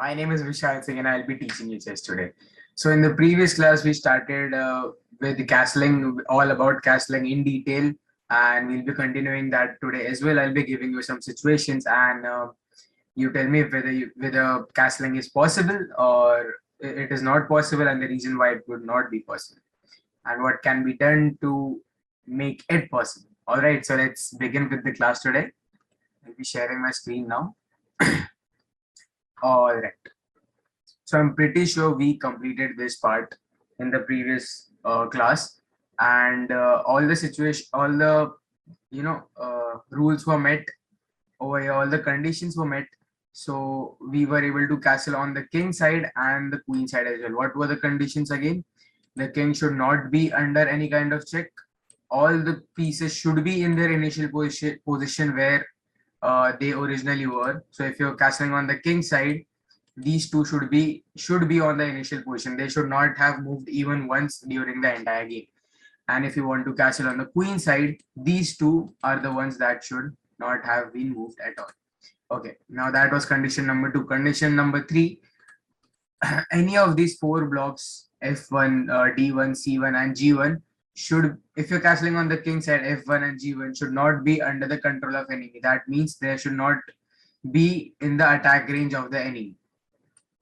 My name is Vishal Singh and I'll be teaching you chess today. So in the previous class, we started with the castling, all about castling in detail, and we'll be continuing that today as well. I'll be giving you some situations and you tell me whether castling is possible or it is not possible and the reason why it would not be possible and what can be done to make it possible. All right, so let's begin with the class today. I'll be sharing my screen now. All right. So I'm pretty sure we completed this part in the previous class, and all the rules were met over here, all the conditions were met. So we were able to castle on the king side and the queen side as well. What were the conditions again? The king should not be under any kind of check. All the pieces should be in their initial position where they originally were. So if you're castling on the king side, these two should be on the initial position. They should not have moved even once during the entire game. And if you want to castle on the queen side, these two are the ones that should not have been moved at all. Okay, now that was condition number 2. Condition number 3, any of these 4 blocks, f1, d1, c1 and g1 should, if you're castling on the king side, f1 and g1 should not be under the control of enemy. That means they should not be in the attack range of the enemy.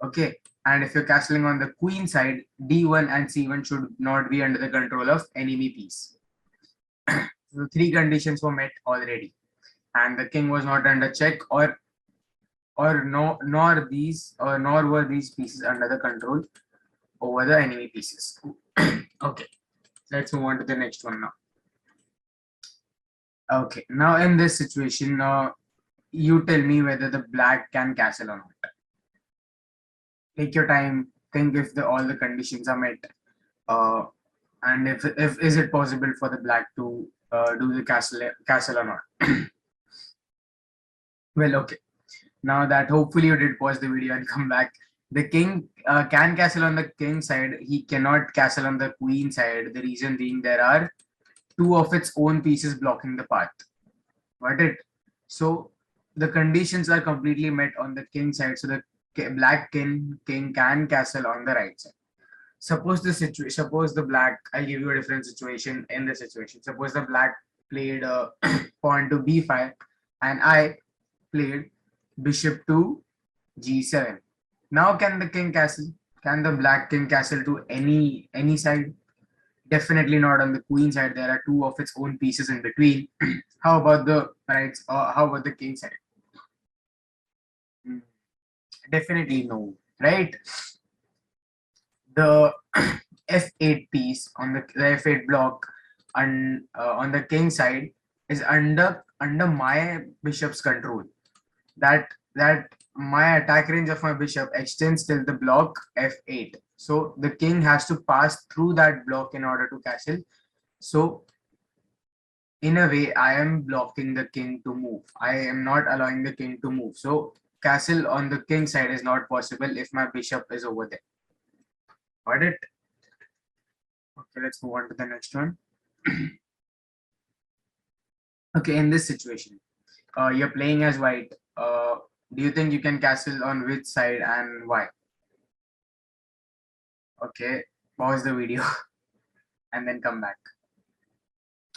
Okay, and if you're castling on the queen side, d1 and c1 should not be under the control of enemy piece. So 3 conditions were met already, and the king was not under check, nor were these pieces under the control over the enemy pieces. Okay, let's move on to the next one now. Okay, now in this situation, you tell me whether the black can castle or not. Take your time, think if all the conditions are met, and if is it possible for the black to do the castle or not. Well, okay. Now that hopefully you did pause the video and come back. The king can castle on the king side. He cannot castle on the queen side. The reason being there are 2 of its own pieces blocking the path. Got it? So the conditions are completely met on the king side. So the black king can castle on the right side. Suppose the black, I'll give you a different situation in this situation. Suppose the black played pawn to b5 and I played bishop to g7. Now can the king castle? Can the black king castle to any side? Definitely not on the queen side. There are 2 of its own pieces in between. How about the right? How about the king side? Definitely no, right? The f8 piece on the f8 block and on the king side is under my bishop's control. That my attack range of my bishop extends till the block f8. So the king has to pass through that block in order to castle. So in a way, I am blocking the king to move. I am not allowing the king to move. So castle on the king side is not possible if my bishop is over there. Got it? Okay, let's move on to the next one. Okay, in this situation, you're playing as white. Do you think you can castle on which side and why? Okay, pause the video and then come back.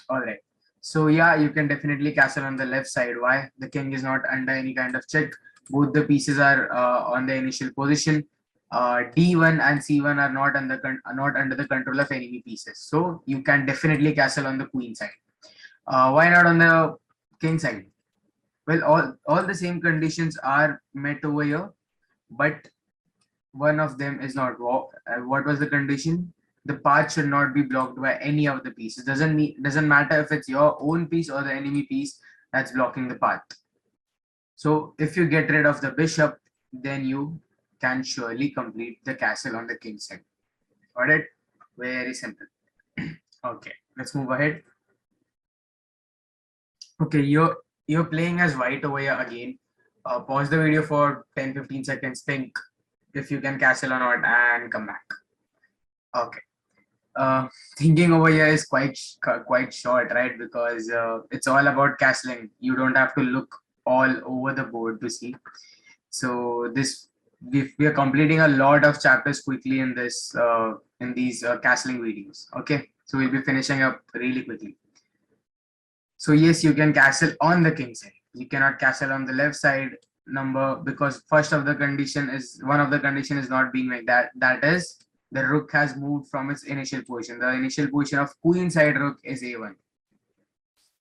All right. So yeah, you can definitely castle on the left side. Why? The king is not under any kind of check. Both the pieces are on the initial position. D1 and C1 are not under the control of enemy pieces. So you can definitely castle on the queen side. Why not on the king side? Well, all the same conditions are met over here, but one of them is not. What was the condition? The path should not be blocked by any of the pieces. Doesn't matter if it's your own piece or the enemy piece that's blocking the path. So if you get rid of the bishop, then you can surely complete the castle on the king side. Got it? Very simple. Okay, let's move ahead. Okay, you're playing as white over here again. Pause the video for 10-15 seconds. Think if you can castle or not and come back. Okay. Thinking over here is quite short, right? Because it's all about castling. You don't have to look all over the board to see. So this we are completing a lot of chapters quickly in this in these castling videos. Okay, so we'll be finishing up really quickly. So yes, you can castle on the king side. You cannot castle on the left side number, because first of the condition is one of the condition is not being like that. That is, the rook has moved from its initial position. The initial position of queen side rook is a1.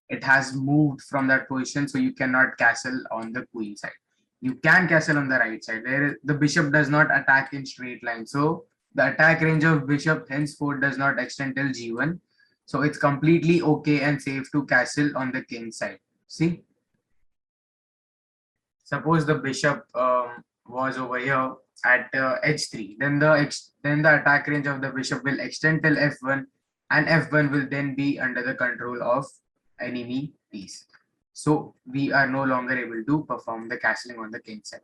It has moved from that position, so you cannot castle on the queen side. You can castle on the right side where the bishop does not attack in straight line. So the attack range of bishop henceforth does not extend till g1. So it's completely okay and safe to castle on the king side. See, suppose the bishop was over here at h3, then the attack range of the bishop will extend till f1, and f1 will then be under the control of enemy piece. So we are no longer able to perform the castling on the king side.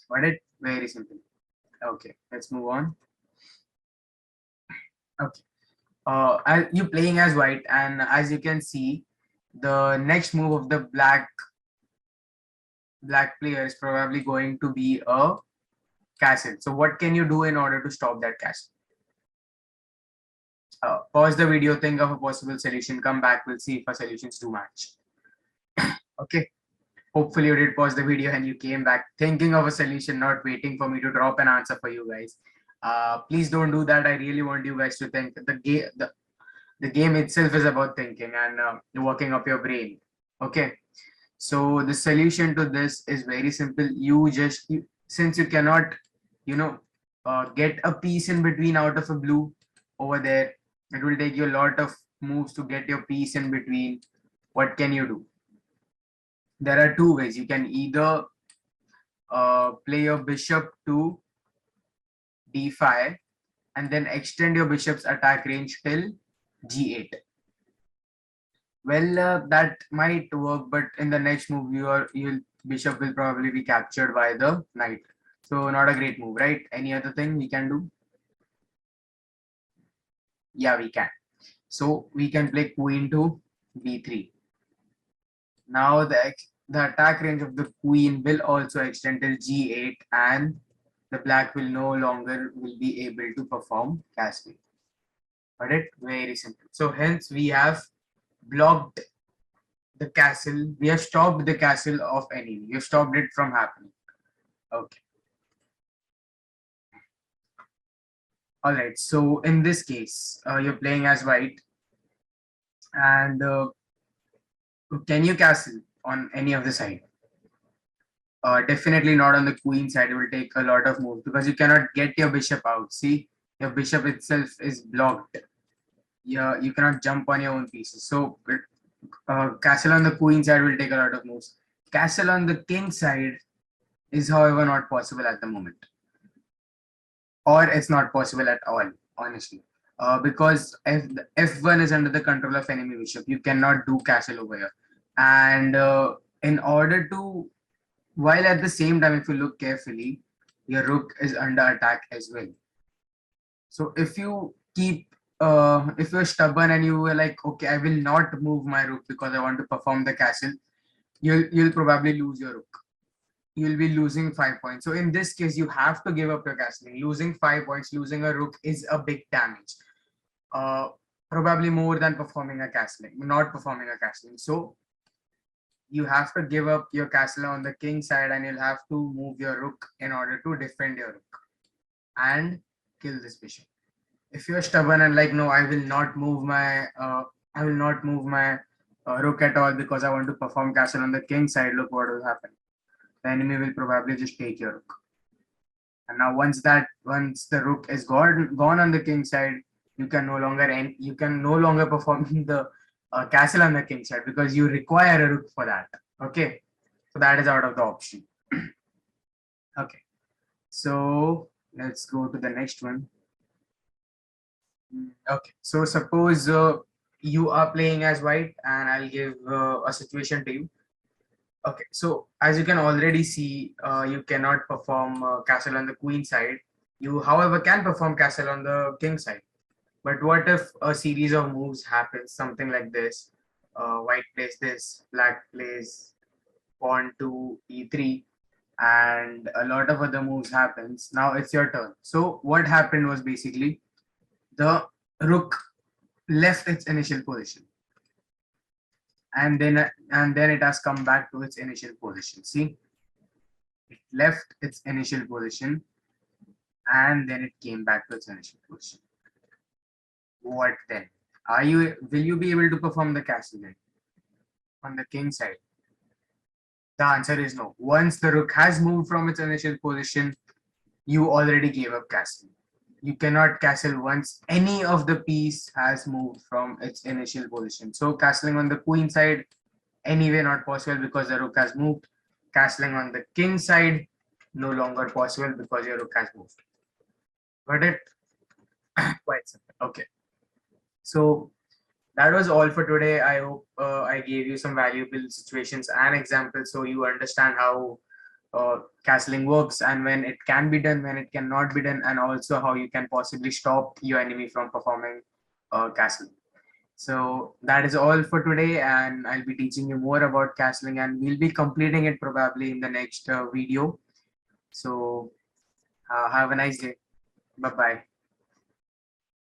Got it? Very simple. Okay, let's move on. Okay. You playing as white, and as you can see, the next move of the black player is probably going to be a castle. So what can you do in order to stop that castle? Pause the video, think of a possible solution, come back, we'll see if our solutions do match. Okay, hopefully you did pause the video and you came back thinking of a solution, not waiting for me to drop an answer for you guys. Please don't do that. I really want you guys to think. The game itself is about thinking and working up your brain. Okay, so the solution to this is very simple. Since you cannot, get a piece in between out of a blue over there, it will take you a lot of moves to get your piece in between. What can you do? There are two ways. You can either play your bishop to d5 and then extend your bishop's attack range till g8. Well, that might work, but in the next move, your bishop will probably be captured by the knight. So not a great move, right? Any other thing we can do? Yeah, we can. So we can play queen to b3. Now the attack range of the queen will also extend till g8, and the black will no longer will be able to perform castling. Got it? Very simple. So hence we have blocked the castle. We have stopped the castle of enemy. We have stopped it from happening. Okay. All right. So in this case, you're playing as white, and can you castle on any of the side? Definitely not on the queen side. It will take a lot of moves because you cannot get your bishop out. See, your bishop itself is blocked. Yeah, you cannot jump on your own pieces. So castle on the queen side will take a lot of moves. Castle on the king side is, however, not possible at the moment, or it's not possible at all, honestly. Because f1 is under the control of enemy bishop. You cannot do castle over here, and in order to, while at the same time, if you look carefully, your rook is under attack as well. So if you if you're stubborn and you were like, okay, I will not move my rook because I want to perform the castle, you'll probably lose your rook. You'll be losing 5 points. So in this case, you have to give up your castling. Losing 5 points, losing a rook is a big damage. Probably more than performing a castling, not performing a castling. So you have to give up your castle on the king side, and you'll have to move your rook in order to defend your rook and kill this bishop. If you're stubborn and like, no, I will not move my rook at all because I want to perform castle on the king side, look what will happen. The enemy will probably just take your rook. And now once the rook is gone on the king side, you can no longer perform the castle on the king side because you require a rook for that. Okay, so that is out of the option. Okay, so let's go to the next one. Okay, so suppose you are playing as white, and I'll give a situation to you. Okay, so as you can already see, you cannot perform castle on the queen side. You, however, can perform castle on the king side. But what if a series of moves happens, something like this? White plays this, black plays pawn to e3, and a lot of other moves happens. Now it's your turn. So what happened was basically the rook left its initial position, and then it has come back to its initial position. See, it left its initial position and then it came back to its initial position. What then? Will you be able to perform the castle then on the king side? The answer is no. Once the rook has moved from its initial position, you already gave up castle. You cannot castle once any of the piece has moved from its initial position. So castling on the queen side, anyway not possible because the rook has moved. Castling on the king side, no longer possible because your rook has moved. Got it? Quite simple. Okay. So that was all for today. I hope I gave you some valuable situations and examples so you understand how castling works and when it can be done, when it cannot be done, and also how you can possibly stop your enemy from performing castling. So that is all for today, and I'll be teaching you more about castling, and we'll be completing it probably in the next video. So have a nice day. Bye bye.